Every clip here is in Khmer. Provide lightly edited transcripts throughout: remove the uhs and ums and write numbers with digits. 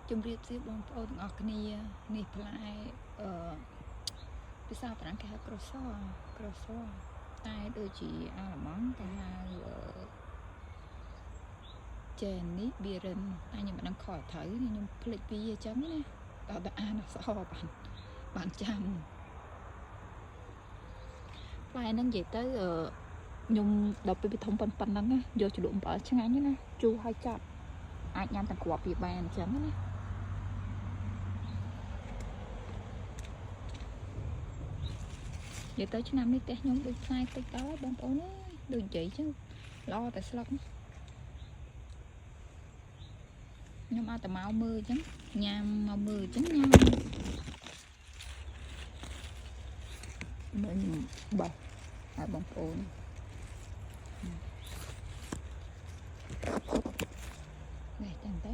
ជំរាបសួរបងប្អូនទាំងអស់គ្នានេះផ្លែភាសាប្រាំងគេហៅក្រសតែដូចជាអាឡម៉ង់គេហៅចេននេះបៀរិនតែខ្ញុំមិនដឹងខុសត្រូវខ្ញុំភ្លេចពីអញ្ចឹងណាដល់តែអានអក្សរបានចាំផ្លែហ្នឹងនិយាយទៅខ្ញុំដល់ពេលវាធំប៉ុណ្ណឹងណាយកជ្រលក់អំបិលឆ្ងាញ់ណាជូរហើយចាប់អាចញ៉ាំទាំងគ្រាប់វាបានអញ្ចឹងណានិយាយទៅឆ្នាំនេះផ្ទះខ្ញុំដូចផ្លែតិចតើបងប្អូនអើយដូចនិយាយចឹងល្អតែស្លឹកខ្ញុំអាចតែមកមើលអញ្ចឹងញ៉ាំមកមើលអញ្ចឹងញ៉ាំមើលបោះឲ្យបងប្អូននេះចឹងទៅ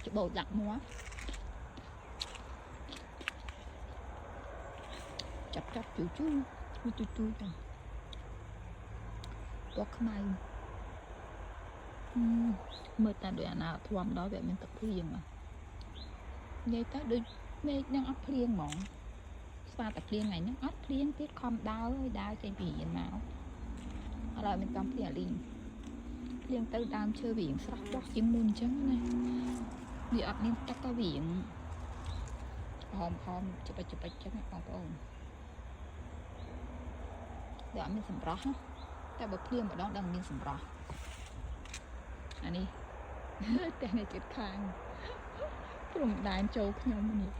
ច្បោតដាក់មាត់ចាប់ជូរទូទៅពណ៌ខ្មៅមើលតែដូចអាណាធំដល់វាមានទឹកភ្លៀងនិយាយទៅដូចមេឃនឹងអត់ភ្លៀងហ្មងស្វាតែភ្លៀងថ្ងៃហ្នឹងអត់ភ្លៀងទៀតខំដើរចេញពីរៀនមកអត់ឲ្យមានកំភ្លៀងអាលីងភ្លៀងទៅដើមឈើវាស្រស់បោះជាងមុនអញ្ចឹងណាវាអត់មានទឹកទៅវាហមច្បាច់ចឹងបងប្អូនវាអត់មានសម្រស់តែបើភ្លៀងម្ដងដឹងមានសម្រស់អានេះតែនេះចិត្តខាងព្រំដែនចូលខ្ញុំនេះ